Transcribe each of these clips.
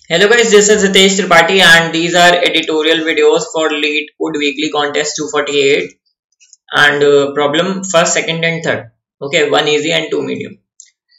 Hello guys, this is Hitesh Tripathi and these are editorial videos for Lead Code Weekly Contest 248 and problem first, second and third. Okay, one easy and two medium.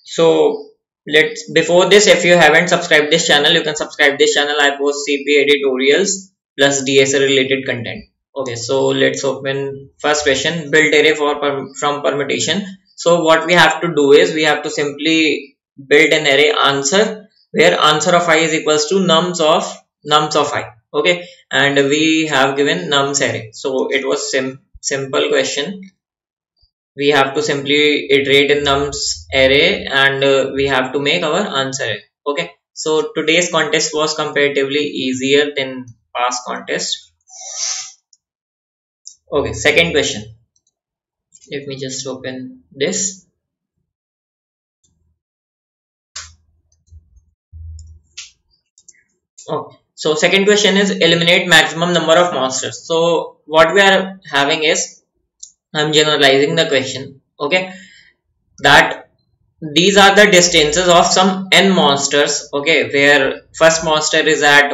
So let's before this, if you haven't subscribed this channel, you can subscribe this channel. I post CP editorials plus DSA related content. Okay, so let's open first question. Build array from permutation. So what we have to do is we have to simply build an array answer where answer of I is equals to nums of I. Okay, and we have given nums array. So it was simple question. We have to simply iterate in nums array and we have to make our answer array. Okay, so today's contest was comparatively easier than past contest. Okay, second question. Let me just open this. Okay, so second question is eliminate maximum number of monsters. So what we are having is, I'm generalizing the question. Okay, that these are the distances of some n monsters. Okay, where first monster is at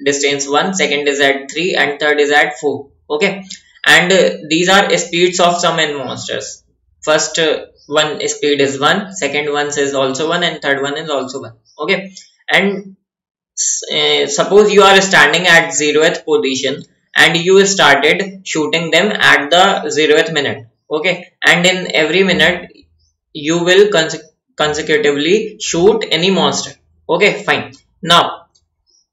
distance 1, second is at 3 and third is at 4. Okay, and these are speeds of some n monsters. First one speed is 1, second one is also 1 and third one is also 1. Okay, and suppose you are standing at 0th position and you started shooting them at the 0th minute. Okay, and in every minute you will consecutively shoot any monster. Okay, fine. Now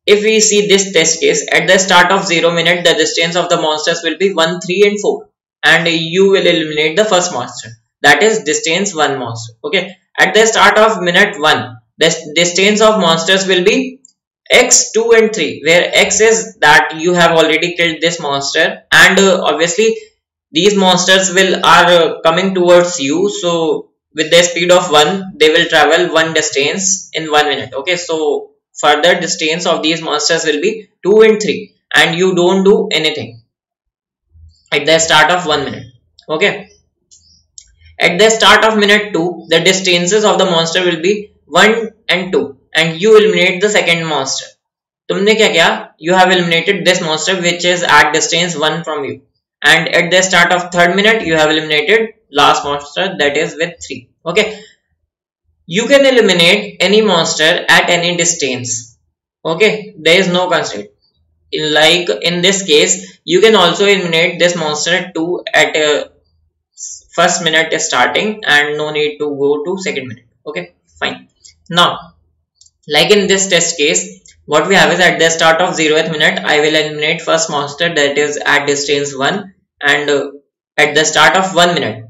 if we see this test case, at the start of 0 minute the distance of the monsters will be 1, 3 and 4 and you will eliminate the first monster, that is distance 1 monster. Okay, at the start of minute 1 the distance of monsters will be x, 2 and 3, where x is that you have already killed this monster and obviously these monsters are coming towards you. So with the speed of 1 they will travel one distance in 1 minute. Okay, so further distance of these monsters will be 2 and 3 and you don't do anything at the start of 1 minute. Okay, at the start of minute 2 the distances of the monster will be 1 and 2 and you eliminate the second monster. तुमने क्या किया? You have eliminated this monster which is at distance 1 from you, and at the start of third minute you have eliminated last monster that is with 3. Okay, you can eliminate any monster at any distance. Okay, there is no constraint. Like in this case you can also eliminate this monster too at first minute starting and no need to go to second minute. Okay, fine. Now like in this test case, what we have is at the start of 0th minute I will eliminate first monster that is at distance 1 and at the start of 1 minute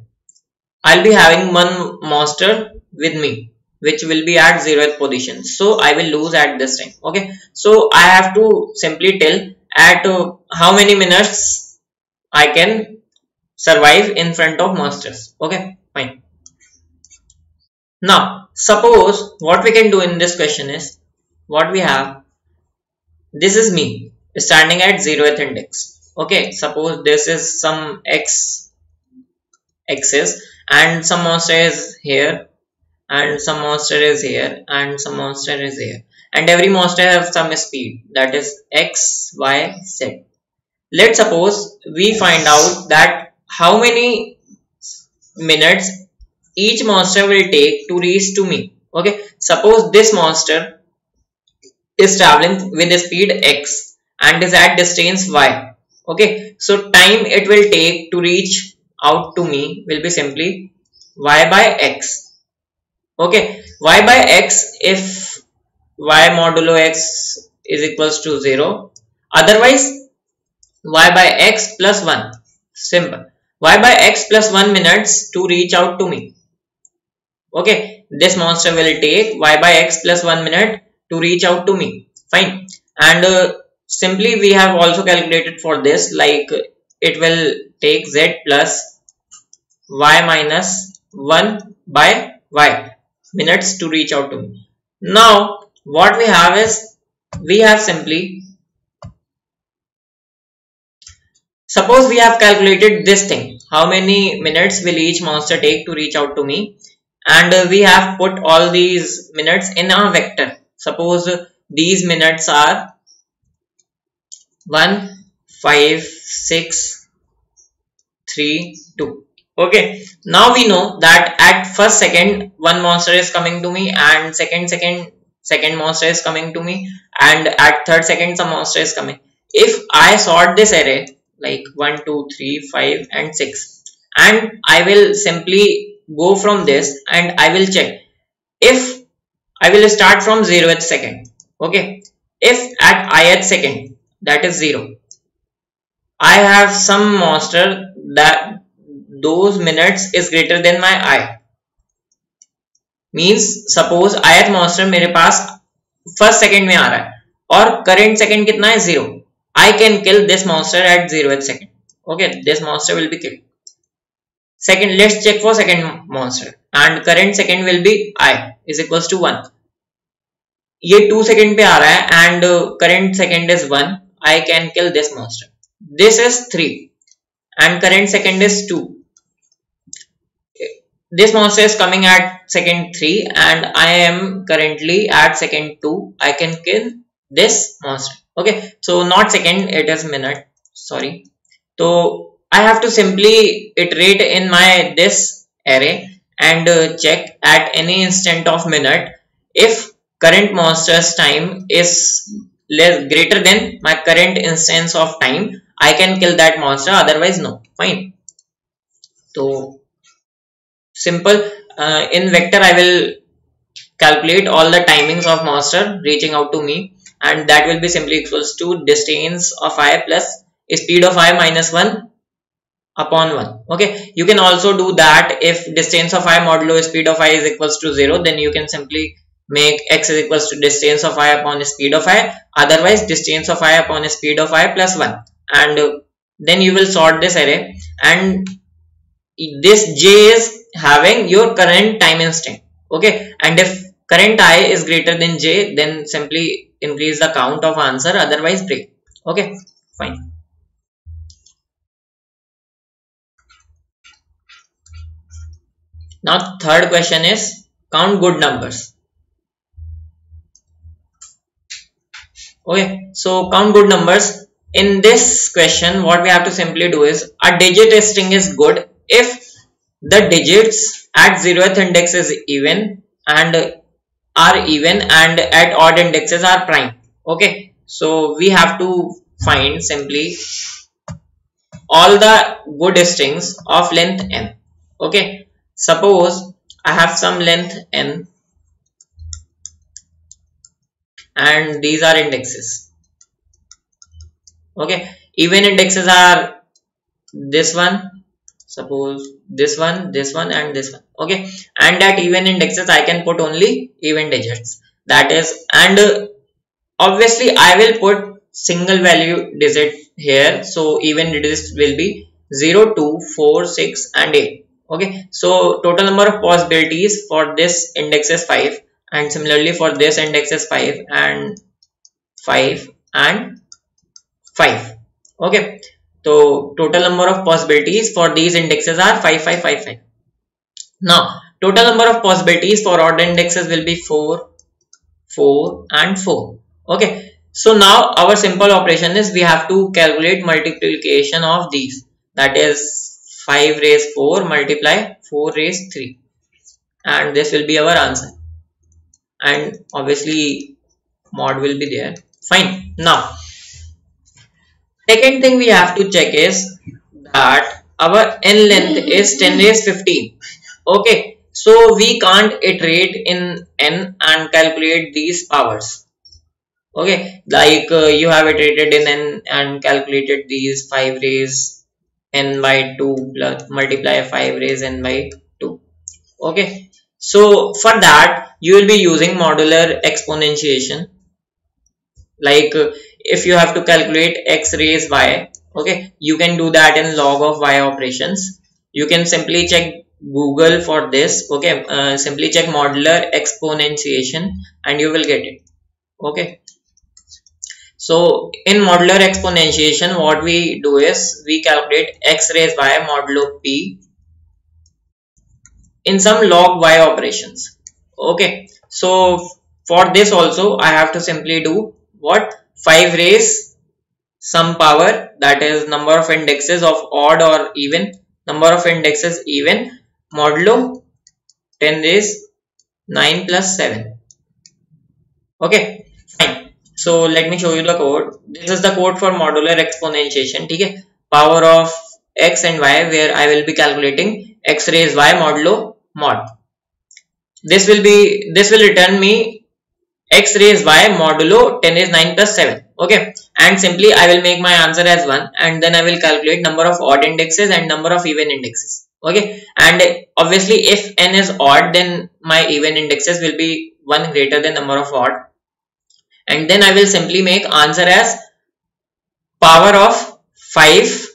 I'll be having one monster with me which will be at 0th position, so I will lose at this time. Okay, so I have to simply tell at how many minutes I can survive in front of monsters. Okay, fine. Now suppose what we can do in this question is, what we have, this is me standing at 0th index. Okay, suppose this is some axis and some monster is here and some monster is here and some monster is here and every monster has some speed, that is x, y, z. Let's suppose we find out that how many minutes each monster will take to reach to me. Okay, suppose this monster is traveling with the speed x and is at distance y. Okay, so time it will take to reach out to me will be simply y by x. Okay, y by x if y modulo x is equals to 0, otherwise y by x plus 1. Simple. Y by x plus 1 minutes to reach out to me. Okay, this monster will take y by x plus 1 minute to reach out to me. Fine. And simply we have also calculated for this, like it will take z plus y minus 1 by y minutes to reach out to me. Now what we have is, we have simply, suppose we have calculated this thing, how many minutes will each monster take to reach out to me, and we have put all these minutes in a vector. Suppose these minutes are 1, 5, 6, 3, 2. Okay, now we know that at first second one monster is coming to me, and second monster is coming to me, and at third second some monster is coming. If I sort this array like 1, 2, 3, 5 and 6, and I will simply go from this and I will check if I will start from 0th second. Okay, if at ith second, that is 0, I have some monster that those minutes is greater than my I. Means suppose ith monster मेरे पास first second में आ रहा है और current second कितना है 0. I can kill this monster at 0th second. Okay, this monster will be killed. Second, let's check for second monster, and current second will be I is equals to 1. ये 2 second पे आ रहा है and current second is 1. I can kill this monster. This is 3 and current second is 2. This monster is coming at second 3 and I am currently at second 2. I can kill this monster. Okay, so not second, it is minute. Sorry. So I have to simply iterate in my this array and check at any instant of minute if current monster's time is greater than my current instance of time, I can kill that monster, otherwise no. Fine. So simple. In vector I will calculate all the timings of monster reaching out to me, and that will be simply equals to distance of I plus speed of I minus 1 upon 1. Okay, you can also do that. If distance of I modulo speed of I is equals to 0, then you can simply make x is equals to distance of I upon speed of I, otherwise distance of I upon speed of I plus 1, and then you will sort this array, and this j is having your current time instant. Okay, and if current I is greater than j, then simply increase the count of answer, otherwise break. Okay, fine. Now third question is count good numbers. Okay, so count good numbers. In this question, what we have to simply do is a digit string is good if the digits at 0th index is even and at odd indexes are prime. Okay, so we have to find simply all the good strings of length n. Okay, suppose I have some length n and these are indexes. Okay, even indexes are this one, suppose this one, this one and this one. Okay, and at even indexes I can put only even digits, that is, and obviously I will put single value digit here, so even digits will be 0, 2, 4, 6 and 8. Okay, so total number of possibilities for this index is 5, and similarly for this index is 5 and 5 and 5. Okay, so total number of possibilities for these indexes are 5, 5, 5, 5. Now total number of possibilities for odd indexes will be 4, 4 and 4. Okay, so now our simple operation is we have to calculate multiplication of these, that is 5 raised 4 multiply 4 raised 3, and this will be our answer, and obviously mod will be there. Fine. Now second thing we have to check is that our n length is 10 raised 15. Okay, so we can't iterate in n and calculate these powers. Okay, like you have iterated in n and calculated these 5 raised n by 2 plus multiply 5 raised n by 2. Okay, so for that you will be using modular exponentiation. Like if you have to calculate x raised y, okay, you can do that in log of y operations. You can simply check Google for this. Okay, simply check modular exponentiation and you will get it. Okay, so in modular exponentiation what we do is we calculate x raised y modulo p in some log y operations. Okay, so for this also I have to simply do what? 5 raise some power, that is number of indexes of odd or even, number of indexes even, modulo 10 raise 9 plus 7. Okay, fine. So let me show you the code. This is the code for modular exponentiation. Okay, power of x and y, where I will be calculating x raised y modulo mod. This will return me x raised y modulo 10 raised 9 plus 7. Okay, and simply I will make my answer as 1, and then I will calculate number of odd indexes and number of even indexes. Okay, and obviously if n is odd, then my even indexes will be 1 greater than number of odd, and then I will simply make answer as power of 5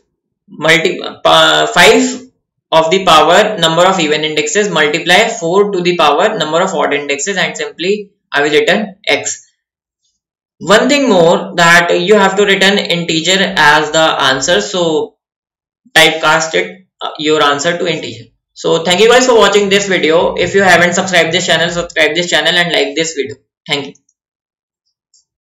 of the power number of even indexes multiply 4 to the power number of odd indexes, and simply I will return x. One thing more, that you have to return integer as the answer, so typecast it your answer to integer. So thank you guys for watching this video. If you haven't subscribed this channel, subscribe this channel and like this video. Thank you.